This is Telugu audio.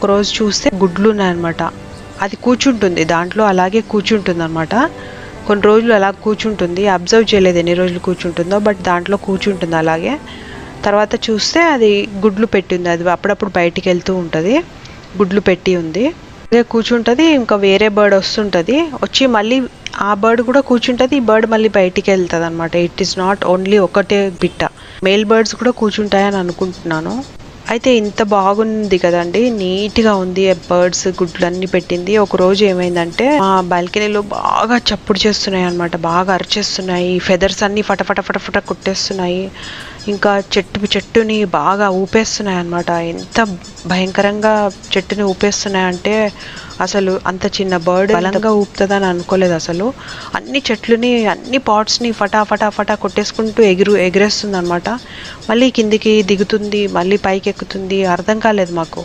ఒకరోజు చూస్తే గుడ్లు ఉన్నాయన్నమాట. అది కూర్చుంటుంది దాంట్లో, అలాగే కూర్చుంటుంది అనమాట. కొన్ని రోజులు అలా కూర్చుంటుంది, అబ్జర్వ్ చేయలేదు ఎన్ని రోజులు కూర్చుంటుందో, బట్ దాంట్లో కూర్చుంటుంది అలాగే. తర్వాత చూస్తే అది గుడ్లు పెట్టింది. అది అప్పుడప్పుడు బయటికి వెళ్తూ ఉంటుంది, గుడ్లు పెట్టి ఉంది. అదే కూర్చుంటుంది, ఇంకా వేరే బర్డ్ వస్తుంటుంది, వచ్చి మళ్ళీ ఆ బర్డ్ కూడా కూర్చుంటుంది, ఈ బర్డ్ మళ్ళీ బయటికి వెళ్తుంది అనమాట. ఇట్ ఈస్ నాట్ ఓన్లీ ఒకటే పిట్ట, మేల్ బర్డ్స్ కూడా కూర్చుంటాయని అనుకుంటున్నాను. అయితే ఇంత బాగుంది కదండి, నీట్గా ఉంది, బర్డ్స్ గుడ్లు అన్నీ పెట్టింది. ఒక రోజు ఏమైందంటే ఆ బాల్కనీలో బాగా చప్పుడు చేస్తున్నాయి అనమాట, బాగా అరిచేస్తున్నాయి, ఫెదర్స్ అన్నీ ఫటఫట ఫటఫట కొట్టేస్తున్నాయి, ఇంకా చెట్టుని బాగా ఊపేస్తున్నాయి అనమాట. ఎంత భయంకరంగా చెట్టుని ఊపేస్తున్నాయి అంటే అసలు అంత చిన్న బర్డ్ బలంగా ఊపుతుందని అనుకోలేదు అసలు. అన్ని చెట్లుని, అన్ని పాట్స్ని ఫటా కొట్టేసుకుంటూ ఎగిరేస్తుంది అనమాట. మళ్ళీ కిందికి దిగుతుంది, మళ్ళీ పైకి ఎక్కుతుంది, అర్థం కాలేదు మాకు.